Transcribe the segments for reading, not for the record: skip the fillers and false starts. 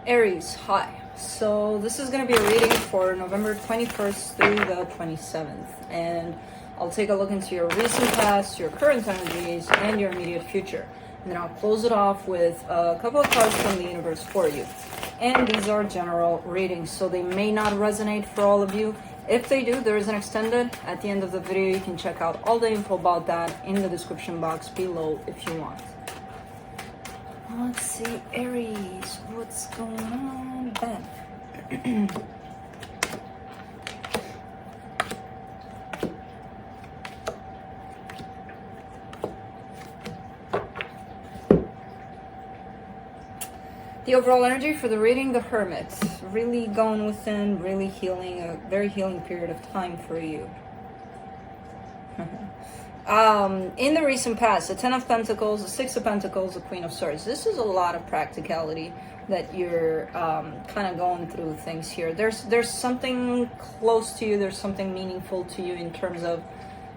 Aries, hi. So this is going to be a reading for November 21st through the 27th. And I'll take a look into your recent past, your current energies, and your immediate future. And then I'll close it off with a couple of cards from the universe for you. And these are general readings, so they may not resonate for all of you. If they do, there is an extended at the end of the video. You can check out all the info about that in the description box below if you want. Let's see, Aries, what's going on then? The overall energy for the reading, the Hermit. Really going within, really healing, a very healing period of time for you. In the recent past, the Ten of Pentacles, the Six of Pentacles, the Queen of Swords. This is a lot of practicality that you're kind of going through things here. There's something close to you. There's something meaningful to you in terms of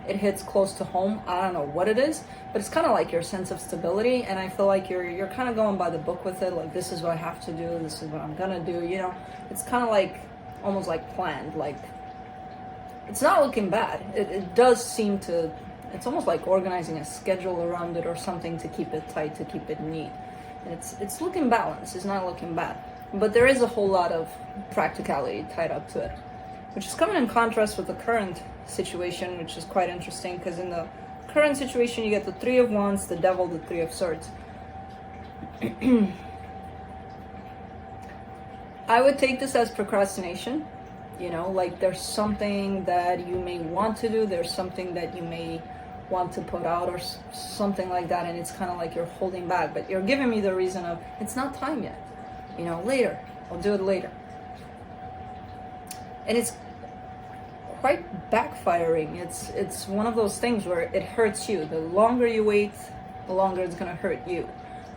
it hits close to home. I don't know what it is, but it's kind of like your sense of stability. And I feel like you're kind of going by the book with it. Like, this is what I have to do. This is what I'm gonna do. You know, it's kind of like almost like planned. Like, it's not looking bad. It does seem to. It's almost like organizing a schedule around it or something to keep it tight, to keep it neat. And it's looking balanced. It's not looking bad. But there is a whole lot of practicality tied up to it, which is coming in contrast with the current situation, which is quite interesting, because in the current situation you get the Three of Wands, the Devil, the Three of Swords. I would take this as procrastination. You know, like there's something that you may want to do, there's something that you may want to put out or something like that, and it's kind of like you're holding back, but you're giving me the reason of it's not time yet, you know, later, I'll do it later. And it's quite backfiring. It's one of those things where it hurts you. The longer you wait, the longer it's gonna hurt you,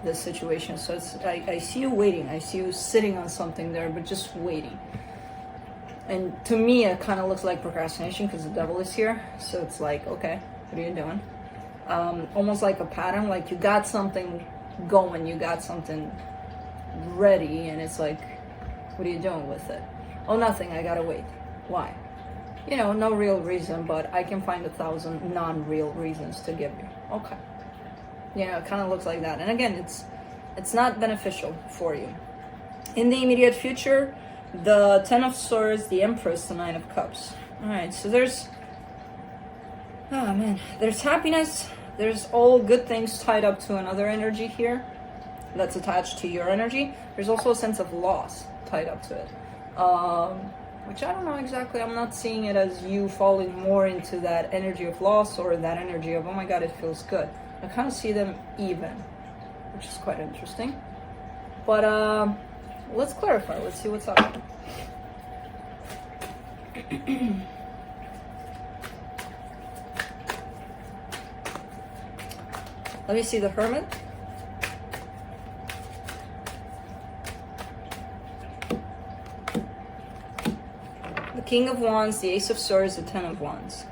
this situation. So it's I see you waiting, I see you sitting on something there, but just waiting. And to me, it kind of looks like procrastination because the Devil is here. So it's like, okay, what are you doing? Almost like a pattern, like you got something going, you got something ready, and it's like, what are you doing with it? Oh, nothing, I gotta wait. Why? You know, no real reason, but I can find 1,000 non-real reasons to give you. Okay. You know, it kind of looks like that. And again, it's not beneficial for you. In the immediate future, the Ten of Swords, the Empress, the Nine of Cups. All right, so there's happiness. There's all good things tied up to another energy here that's attached to your energy. There's also a sense of loss tied up to it, which I don't know exactly. I'm not seeing it as you falling more into that energy of loss or that energy of, oh my God, it feels good. I kind of see them even, which is quite interesting. But let's clarify. Let's see what's up. Let me see the Hermit. The King of Wands, the Ace of Swords, the Ten of Wands.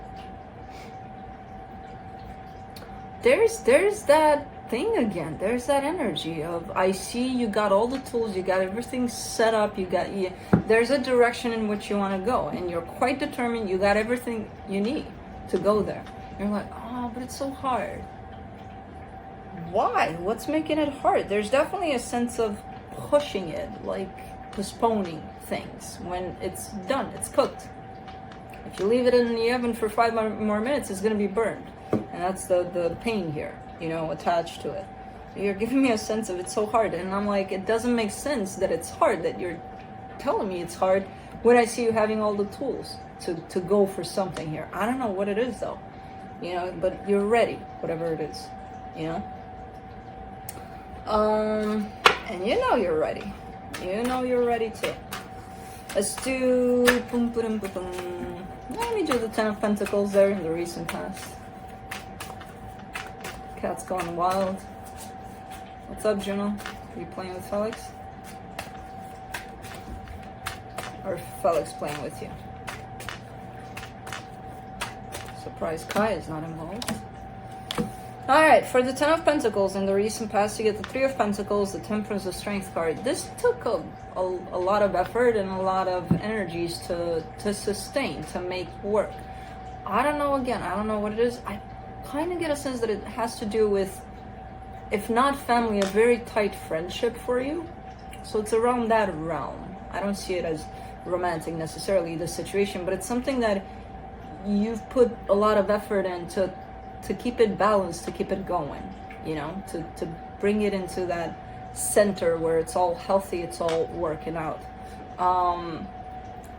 There's that thing again. There's that energy of, I see you got all the tools, you got everything set up, there's a direction in which you want to go, and you're quite determined. You got everything you need to go there. You're like, oh, but it's so hard. Why? What's making it hard? There's definitely a sense of pushing it, like postponing things when it's done, it's cooked. If you leave it in the oven for 5 more minutes, it's going to be burned. And that's the pain here, you know, attached to it. You're giving me a sense of it's so hard. And I'm like, it doesn't make sense that it's hard, that you're telling me it's hard when I see you having all the tools to go for something here. I don't know what it is though, you know, but you're ready, whatever it is, you know. And you know you're ready. You know you're ready too. Let's do... Let me do the Ten of Pentacles there in the recent past. Cat's going wild. What's up, Juno? Are you playing with Felix? Or Felix playing with you? Surprise, Kai is not involved. All right, for the Ten of Pentacles in the recent past, you get the Three of Pentacles, the Temperance, the Strength card. This took a lot of effort and a lot of energies to sustain, to make work. I don't know, again, I don't know what it is. I kind of get a sense that it has to do with, if not family, a very tight friendship for you. So it's around that realm. I don't see it as romantic necessarily, the situation, but it's something that you've put a lot of effort into to keep it balanced, to keep it going, you know, to bring it into that center where it's all healthy, it's all working out.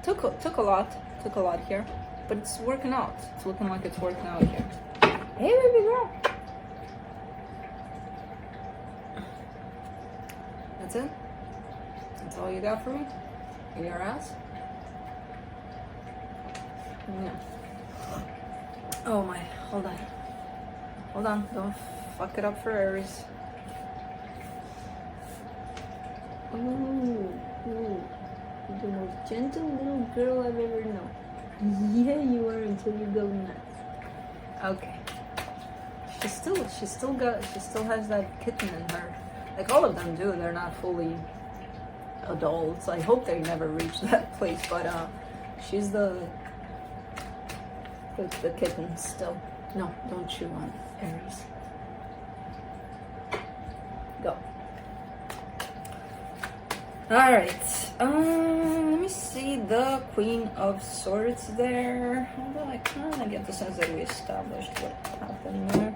Took a lot here, but it's working out. It's looking like it's working out here. Hey, baby girl. That's it? That's all you got for me? In your ass? No. Oh my, hold on. Hold on, don't fuck it up for Aries. Ooh, the most gentle little girl I've ever known. Yeah, you are until you go nuts. Okay. She still has that kitten in her. Like all of them do, they're not fully adults. I hope they never reach that place, but she's the kitten still. No, don't chew on Aries. Go. All right. Let me see the Queen of Swords there. Although I kind of get the sense that we established what happened there.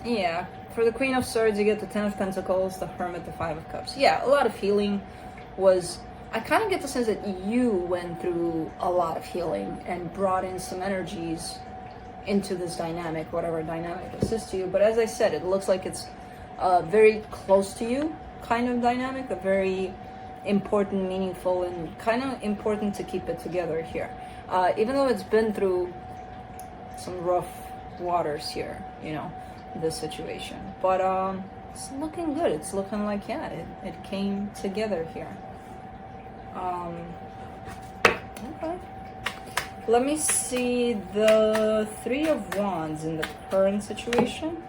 Yeah. For the Queen of Swords, you get the Ten of Pentacles, the Hermit, the Five of Cups. Yeah, a lot of healing was. I kind of get the sense that you went through a lot of healing and brought in some energies into this dynamic, whatever dynamic assists you. But as I said, it looks like it's very close to you kind of dynamic, a very important, meaningful, and kind of important to keep it together here. Even though it's been through some rough waters here, you know, this situation. But it's looking good. It's looking like, yeah, it came together here. Okay. Let me see the Three of Wands in the current situation.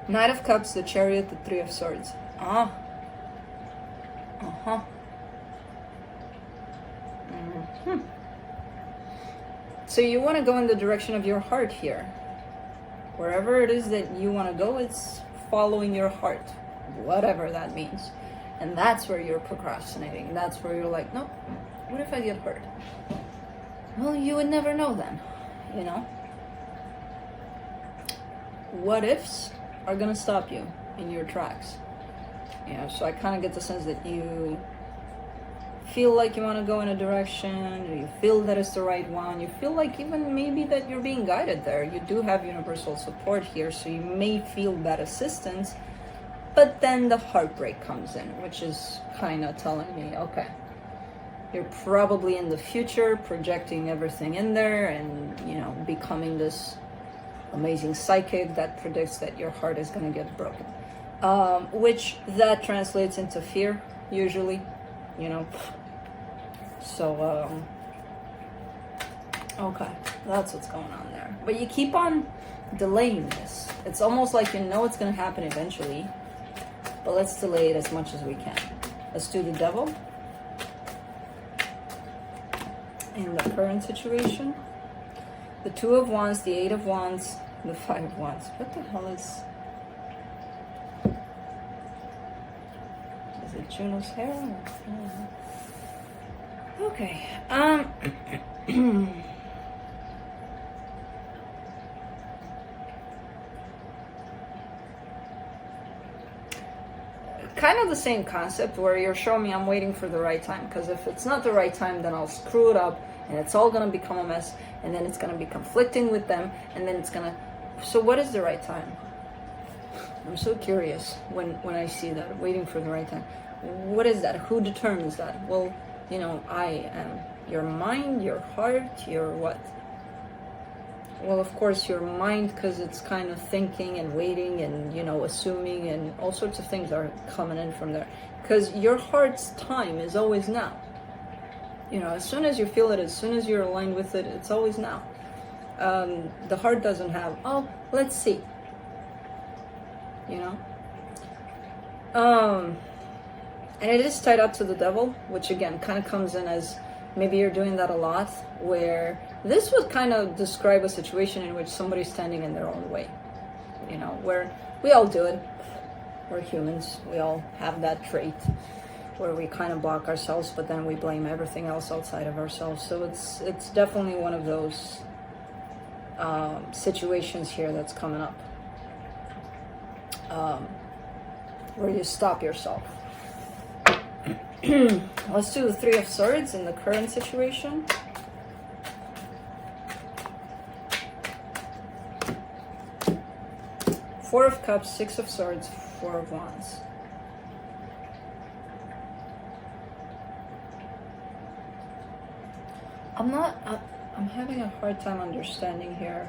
Knight of Cups, the Chariot, the Three of Swords. Uh-huh. Mm-hmm. So you want to go in the direction of your heart here. Wherever it is that you want to go, it's following your heart, whatever that means. And that's where you're procrastinating. That's where you're like, nope, what if I get hurt? Well, you would never know then, you know? What ifs are gonna stop you in your tracks. You know, so I kind of get the sense that you feel like you want to go in a direction, or you feel that it's the right one, you feel like even maybe that you're being guided there. You do have universal support here, so you may feel that assistance. But then the heartbreak comes in, which is kind of telling me, okay, you're probably in the future projecting everything in there and, you know, becoming this amazing psychic that predicts that your heart is going to get broken. Which that translates into fear, usually, you know. So, okay, that's what's going on there. But you keep on delaying this. It's almost like you know it's going to happen eventually. But let's delay it as much as we can. Let's do the Devil. In the current situation. The Two of Wands, the Eight of Wands, the Five of Wands. What the hell is... Is it Juno's hair? Okay. Kind of the same concept where you're showing me I'm waiting for the right time, because if it's not the right time, then I'll screw it up and it's all gonna become a mess, and then it's gonna be conflicting with them, and then it's gonna... So what is the right time? I'm so curious when I see that, waiting for the right time. What is that? Who determines that? Well, you know, I am your mind, your heart, your what? Well, of course, your mind, because it's kind of thinking and waiting and, you know, assuming, and all sorts of things are coming in from there. Because your heart's time is always now. You know, as soon as you feel it, as soon as you're aligned with it, it's always now. The heart doesn't have, oh, let's see, you know. And it is tied up to the devil, which again kind of comes in as maybe you're doing that a lot, where this would kind of describe a situation in which somebody's standing in their own way, you know, where we all do it. We're humans. We all have that trait where we kind of block ourselves, but then we blame everything else outside of ourselves. So it's definitely one of those situations here that's coming up, where you stop yourself. Let's do the Three of Swords in the current situation. Four of Cups, Six of Swords, Four of Wands. I'm having a hard time understanding here.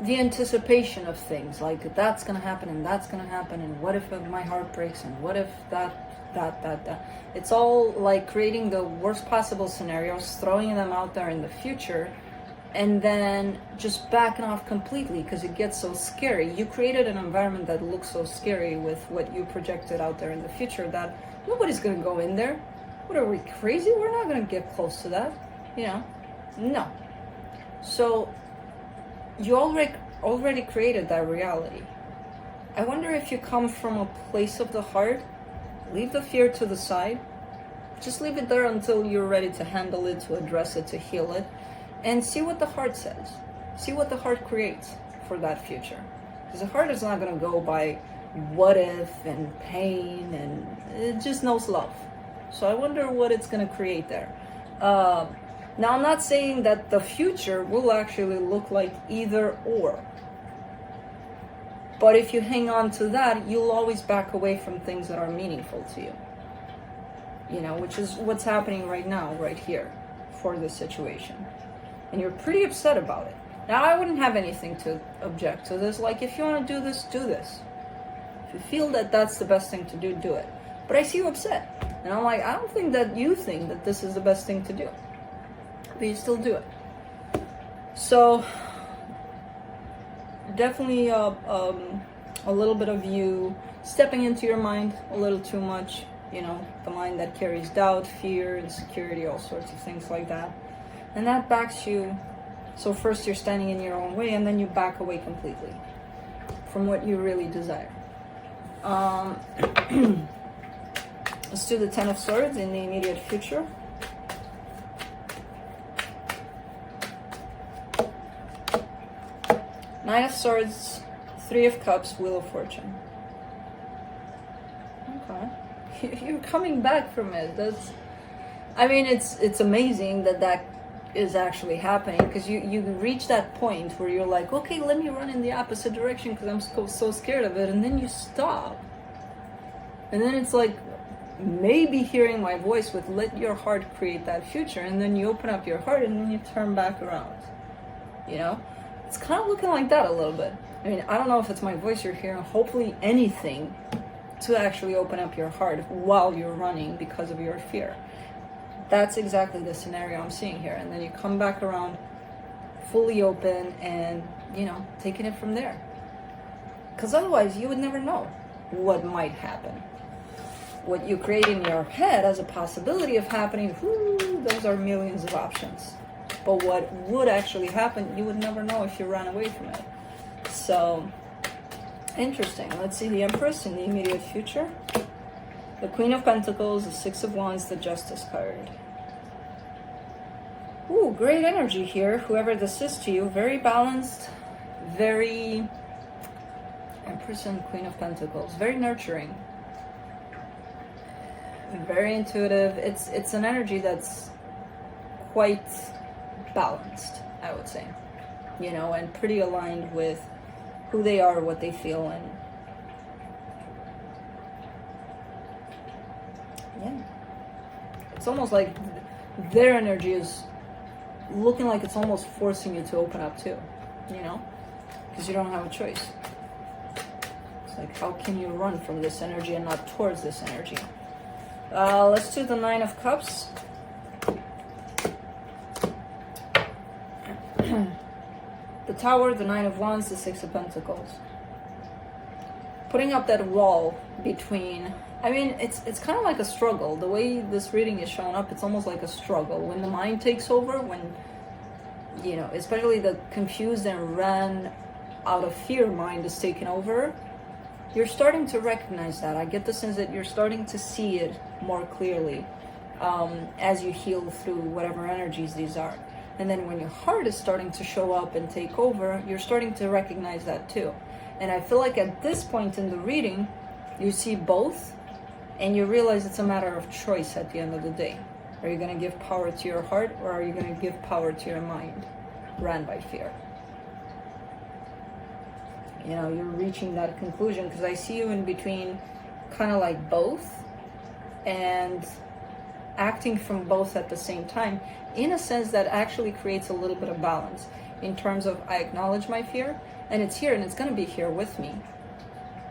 The anticipation of things, like that's gonna happen and that's gonna happen, and what if my heart breaks, and what if that. It's all like creating the worst possible scenarios, throwing them out there in the future, and then just backing off completely because it gets so scary. You created an environment that looks so scary with what you projected out there in the future that nobody's gonna go in there. What, are we crazy? We're not gonna get close to that, you know? No. So you already created that reality. I wonder if you come from a place of the heart, leave the fear to the side, just leave it there until you're ready to handle it, to address it, to heal it, and see what the heart says. See what the heart creates for that future. Because the heart is not going to go by what if and pain, and it just knows love. So I wonder what it's going to create there. Now, I'm not saying that the future will actually look like either or. But if you hang on to that, you'll always back away from things that are meaningful to you. You know, which is what's happening right now, right here, for this situation. And you're pretty upset about it. Now, I wouldn't have anything to object to this. Like, if you want to do this, do this. If you feel that that's the best thing to do, do it. But I see you upset. And I'm like, I don't think that you think that this is the best thing to do. But you still do it. So definitely a little bit of you stepping into your mind a little too much, you know, the mind that carries doubt, fear, insecurity, all sorts of things like that. And that backs you. So first you're standing in your own way, and then you back away completely from what you really desire. Let's do the Ten of Swords in the immediate future. Nine of Swords, Three of Cups, Wheel of Fortune. Okay. You're coming back from it. That's, I mean, it's amazing that is actually happening, because you reach that point where you're like, okay, let me run in the opposite direction because I'm so scared of it, and then you stop. And then it's like, maybe hearing my voice with let your heart create that future, and then you open up your heart and then you turn back around, you know? It's kind of looking like that a little bit. I mean, I don't know if it's my voice you're hearing, hopefully anything to actually open up your heart while you're running because of your fear. That's exactly the scenario I'm seeing here. And then you come back around fully open and, you know, taking it from there. Because otherwise you would never know what might happen. What you create in your head as a possibility of happening, whoo, those are millions of options. But what would actually happen, you would never know if you ran away from it. So, interesting. Let's see the Empress in the immediate future. The Queen of Pentacles, the Six of Wands, the Justice card. Ooh, great energy here. Whoever this is to you, very balanced, very Empress and Queen of Pentacles, very nurturing, very intuitive. It's an energy that's quite balanced, I would say, you know, and pretty aligned with who they are, what they feel, and yeah, it's almost like their energy is looking like it's almost forcing you to open up too, you know, because you don't have a choice. It's like, how can you run from this energy and not towards this energy? Let's do the Nine of Cups. The Tower, the Nine of Wands, the Six of Pentacles. Putting up that wall between, I mean, it's kind of like a struggle. The way this reading is showing up, it's almost like a struggle. When the mind takes over, when, you know, especially the confused and ran out of fear mind is taken over, you're starting to recognize that. I get the sense that you're starting to see it more clearly as you heal through whatever energies these are. And then when your heart is starting to show up and take over, you're starting to recognize that too. And I feel like at this point in the reading, you see both, and you realize it's a matter of choice at the end of the day. Are you going to give power to your heart, or are you going to give power to your mind, ran by fear? You know, you're reaching that conclusion, because I see you in between, kind of like both, and acting from both at the same time, in a sense that actually creates a little bit of balance, in terms of, I acknowledge my fear, and it's here, and it's going to be here with me.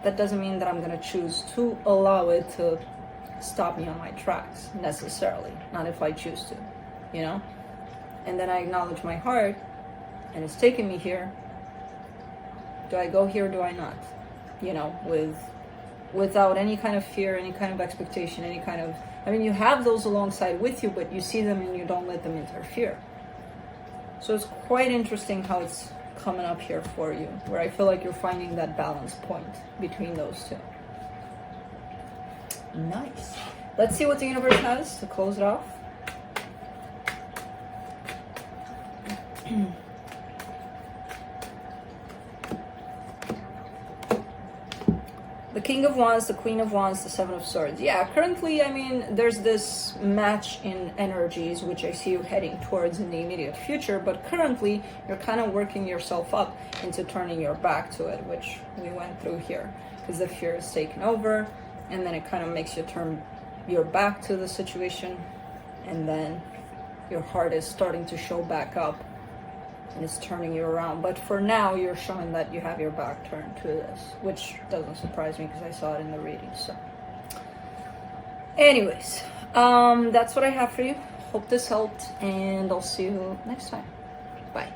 That doesn't mean that I'm going to choose to allow it to stop me on my tracks, necessarily. Not if I choose to, you know? And then I acknowledge my heart, and it's taking me here. Do I go here or do I not? You know, without any kind of fear, any kind of expectation, any kind of... I mean, you have those alongside with you, but you see them and you don't let them interfere. So it's quite interesting how it's coming up here for you, where I feel like you're finding that balance point between those two. Nice. Let's see what the universe has to close it off. The King of Wands, the Queen of Wands, the Seven of Swords. Yeah, currently, I mean, there's this match in energies, which I see you heading towards in the immediate future, but currently, you're kind of working yourself up into turning your back to it, which we went through here, because the fear is taken over, and then it kind of makes you turn your back to the situation, and then your heart is starting to show back up, and it's turning you around. But for now, you're showing that you have your back turned to this, which doesn't surprise me because I saw it in the reading. So anyways, that's what I have for you. Hope this helped, and I'll see you next time. Bye.